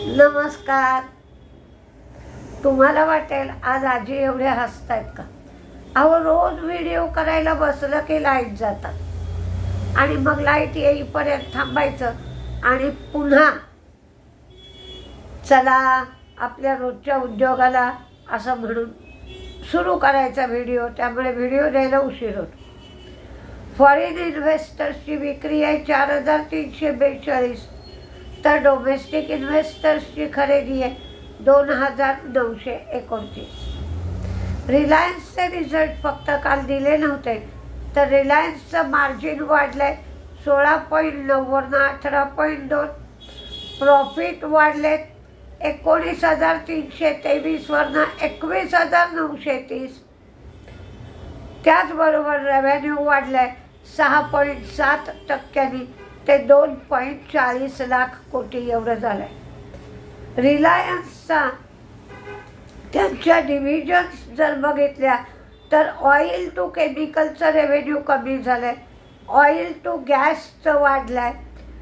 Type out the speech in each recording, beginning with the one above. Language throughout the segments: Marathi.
नमस्कार. तुम्हाला वाटेल आज आजी एवढे हसतायत का? अहो, रोज व्हिडिओ करायला बसलं की लाईट जातात आणि मग लाईट येईपर्यंत थांबायचं आणि पुन्हा चला आपल्या रोजच्या उद्योगाला असं म्हणून सुरू करायचा व्हिडिओ. त्यामुळे व्हिडिओ द्यायला उशीर होतो. फॉरेन इन्व्हेस्टर्सची विक्री आहे 4342, तर डोमेस्टिक इन्व्हेस्टर्सची खरेदी आहे 2929. रिलायन्सचे रिझल्ट फक्त काल दिले नव्हते, तर रिलायन्सचं मार्जिन वाढलंय 16.9 वरनं 18.2. प्रॉफिट वाढलेत 19,323 वरनं 21,930. त्याचबरोबर रेव्हेन्यू वाढलाय 6.7% ते 2.40 लाख कोटी एवढं झालंय. रिलायन्सचा त्यांच्या डिव्हिजन्स जर बघितल्या तर ऑइल टू केमिकलचं रेव्हेन्यू कमी झालंय, ऑइल टू गॅसचं वाढलंय,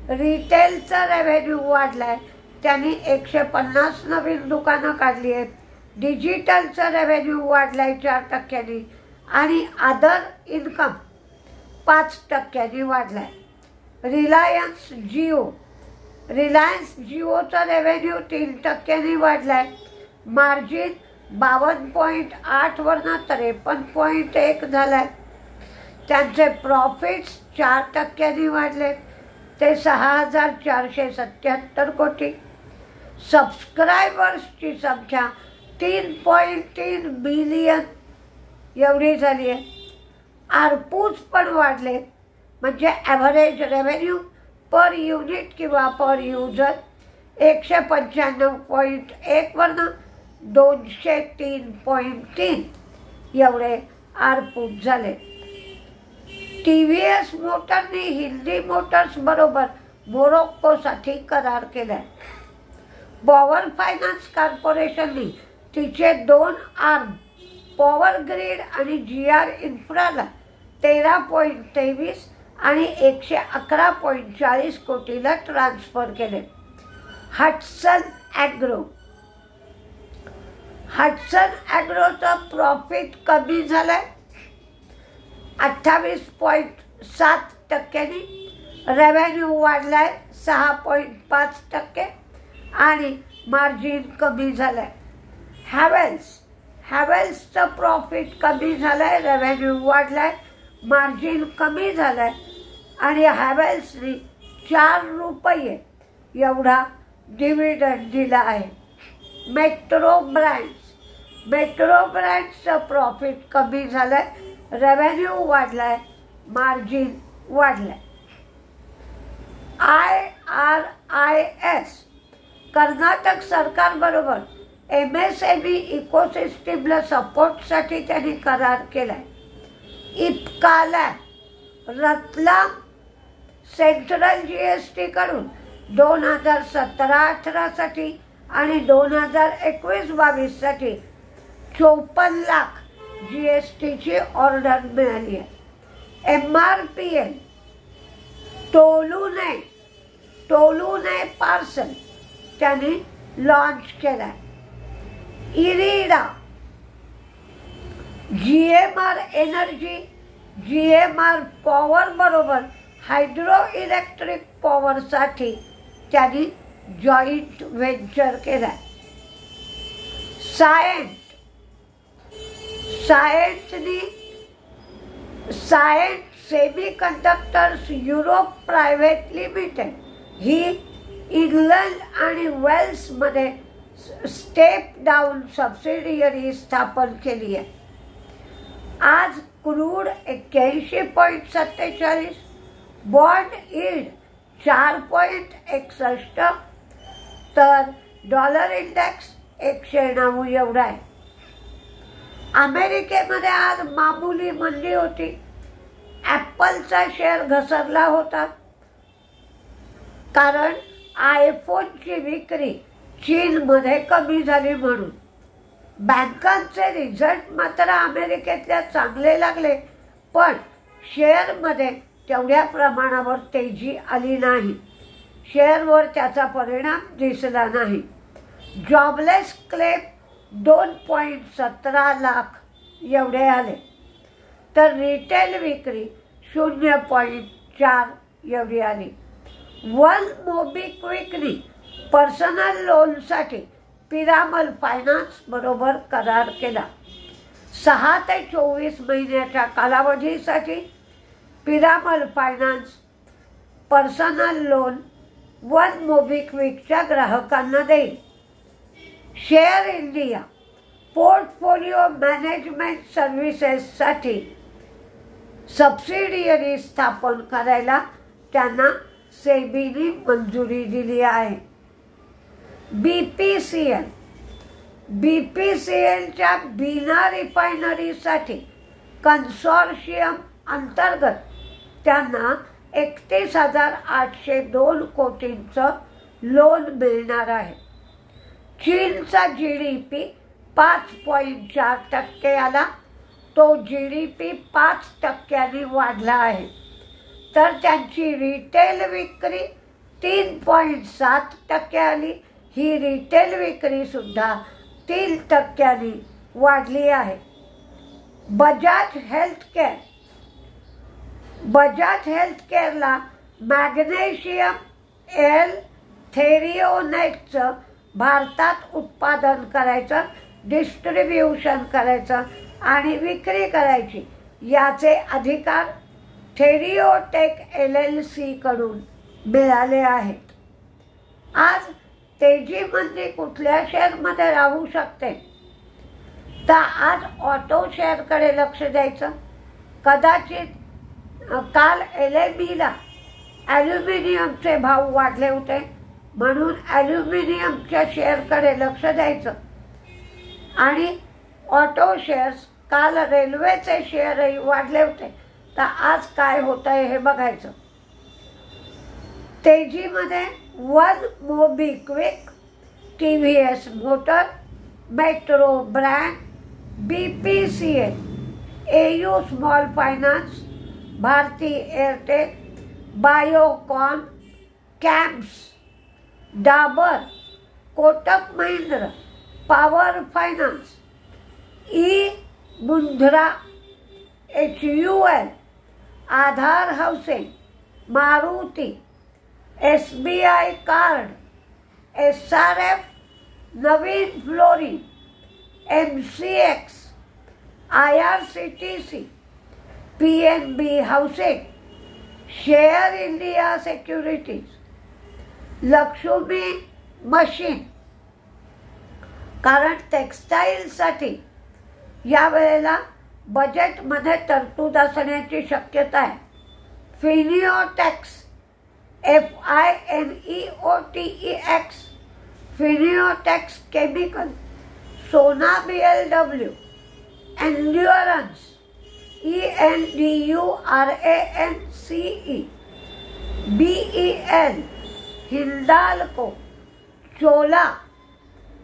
रिटेलचं रेव्हेन्यू वाढलाय, त्यांनी 150 नवीन दुकानं काढली आहेत, डिजिटलचं रेव्हेन्यू वाढलाय 4% आणि अदर इन्कम 5% वाढलाय. रिलायन्स जिओचा रेव्हेन्यू 3% वाढलाय, मार्जिन 52.8 वरनं 53.1 झालाय. त्यांचे प्रॉफिट्स 4% वाढले ते 6,477 कोटी. सबस्क्रायबर्सची संख्या 3.3 बिलियन एवढी झाली आहे. आरपूज पण वाढले, म्हणजे ॲव्हरेज रेव्हेन्यू पर युनिट किंवा पर युजर 195.1 वरनं 203.3 एवढे आरपूज झाले. TVS मोटरने हिंदी मोटर्स बरोबर मोरोक्कोसाठी करार केलाय. पॉवर फायनान्स कॉर्पोरेशनने तिचे 2 आर्म पॉवर ग्रीड आणि GR इन्फ्राला 13.23 आणि 111.40 कोटीला ट्रान्सफर केले. हटसन ॲग्रोचा प्रॉफिट कमी झालाय 28.7%. रेव्हेन्यू वाढलाय 6.5% आणि मार्जिन कमी झालाय. हॅवेल्सचं प्रॉफिट कमी झालाय, रेव्हेन्यू वाढलाय, मार्जिन कमी झालाय आणि हॅवेल्सने 4 रुपये एवढा डिव्हिडंड दिला आहे. मेट्रो ब्रँड्सचं प्रॉफिट कमी झालंय, रेव्हेन्यू वाढलाय, मार्जिन वाढलाय. IRIS कर्नाटक सरकारबरोबर MSME इकोसिस्टीमला सपोर्टसाठी त्यांनी करार केलाय. इप्काला रतलाम सेंट्रल GST कडून 2017-18 साठी आणि 2021-22 साठी 54 लाख GSTची ऑर्डर मिळाली आहे. MRPL टोलूने पार्सल त्यांनी लॉन्च केलाय. IRDA GMR energy GMR power बरोबर हायड्रो इलेक्ट्रिक पॉवरसाठी त्यांनी जॉईंट व्हेंचर केलाय. Cyient semiconductors Europe private limited ही इंग्लंड आणि वेल्समध्ये स्टेप डाऊन सबसिडियरी स्थापन केली आहे. आज क्रूड 81.47, बॉन्ड यील्ड 4.61, तर डॉलर इंडेक्स 109 एवढा आहे. अमेरिकेमध्ये आज मामूली मंदी होती. ॲपलचा शेअर घसरला होता कारण आयफोनची विक्री चीनमध्ये कमी झाली म्हणून. बँकांचे रिझल्ट मात्र अमेरिकेतल्या चांगले लागले, पण शेअरमध्ये तेवढ्या प्रमाणावर तेजी आली नाही. शेअरवर त्याचा परिणाम दिसला नाही. जॉबलेस क्लेम 2.17 लाख एवढे आले, तर रिटेल विक्री 0.4 एवढी आली. वन मोबिक्विकनी पर्सनल लोनसाठी पिरामल फायनान्स बरोबर करार केला. 6 ते 24 महिन्याच्या कालावधीसाठी Piramal Finance personal loan One मोबिक्विकच्या ग्राहकांना देईल. शेअर इंडिया पोर्टफोलिओ मॅनेजमेंट सर्व्हिसेससाठी सबसिडियरी स्थापन करायला त्यांना सेबीने मंजुरी दिली आहे. बीपीसीएलच्या बीना रिफायनरीसाठी कन्सॉर्शियम अंतर्गत त्यांना 31,802 कोटींचं लोन मिळणार आहे. चीनचा GDP 5.4% आला. तो GDP 5% वाढला आहे, तर त्यांची रिटेल विक्री 3.7% आली. ही रिटेल विक्री सुद्धा 3% वाढली आहे. बजाज हेल्थकेअरला मॅग्नेशियम थेरिओनेटचं भारतात उत्पादन करायचं, डिस्ट्रीब्युशन करायचं आणि विक्री करायची याचे अधिकार थेरिओटेक LLC कडून मिळाले आहेत. आज तेजीमध्ये कुठल्या शेअरमध्ये राहू शकते, तर आज ऑटो शेअरकडे लक्ष द्यायचं. कदाचित काल LMEला ॲल्युमिनियमचे भाव वाढले होते, म्हणून ॲल्युमिनियमच्या शेअरकडे लक्ष द्यायचं. आणि ऑटो शेअर्स, काल रेल्वेचे शेअरही वाढले होते, तर आज काय होतं आहे हे बघायचं. तेजीमध्ये One MobiKwik, TVS Motor, Metro Brand, BPCL, AU Small Finance, Bharti Airtel, Biocon, कॅम्प्स, Dabur, Kotak Mahindra, Power Finance, Mundra, HUL, Aadhar Housing, Maruti, SBI Card, SRF, Navin Fluorine, MCX, IRCTC, PNB Housing, Share India Securities, Lakshmi Machine. कारण टेक्स्टाईलसाठी यावेळेला बजेटमध्ये तरतूद असण्याची शक्यता आहे. Fineotex, FINEOTEX, Fineotex Chemical, Sona BLW, Endurance, ENDURANCE, BEL, Hindalco, Chola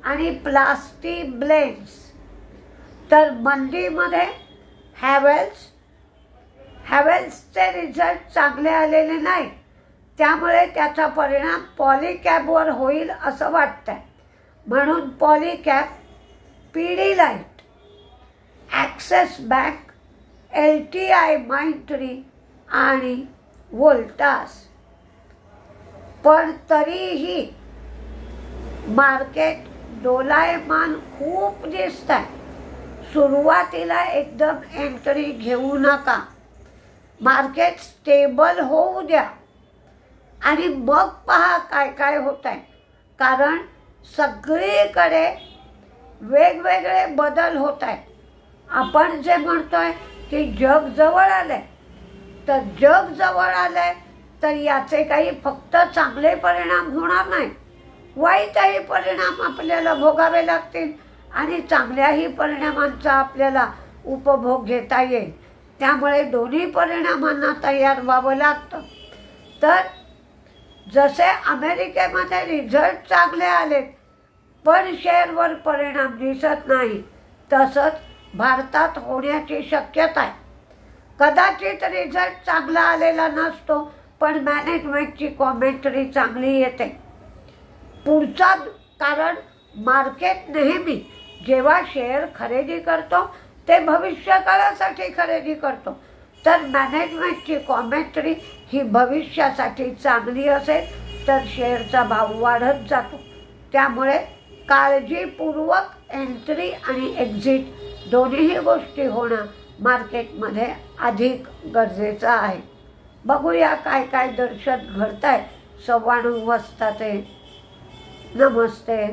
आणि प्लास्टी ब्लेंड्स. तर मंदीमध्ये हॅवेल्सचे रिझल्ट चांगले आलेले नाही, त्यामुळे त्याचा परिणाम पॉलीकॅबवर होईल असं वाटतंय. म्हणून Polycab, Pidilite, axis bank, LTI माइंट्री आणि व्होल्टास. पण तरीही मार्केट डोलायमान खूप दिसत आहे. सुरुवातीला एकदम एंट्री घेऊ नका. मार्केट स्टेबल होऊ द्या आणि मग पहा काय काय होत आहे. कारण सगळीकडे वेगवेगळे बदल होत आहेत. आपण जे म्हणतोय की जग जवळ आलंय, तर जग जवळ आलंय तर याचे काही फक्त चांगले परिणाम होणार नाही, वाईटही परिणाम आपल्याला भोगावे लागतील आणि चांगल्याही परिणामांचा आपल्याला उपभोग घेता येईल. त्यामुळे दोन्ही परिणामांना तयार व्हावं लागतं. तर जसे अमेरिकेमध्ये रिझल्ट चांगले आले पण शेअरवर परिणाम दिसत नाही, तसंच भारतात होण्याची शक्यता आहे. कदाचित रिझल्ट चांगला आलेला नसतो, पण मॅनेजमेंटची कॉमेंटरी चांगली येते. पुढचा कारण मार्केट नेहमी जेव्हा शेअर खरेदी करतो ते भविष्यकाळासाठी खरेदी करतो, तर मॅनेजमेंटची कॉमेंट्री ही भविष्यासाठी चांगली असेल तर शेअरचा भाव वाढत जातो. त्यामुळे काळजीपूर्वक एंट्री आणि एक्झिट दोन्हीही गोष्टी होणं मार्केटमध्ये अधिक गरजेचं आहे. बघूया काय काय दर्शन घडत आहे. 9:15 वाजता ते. नमस्ते.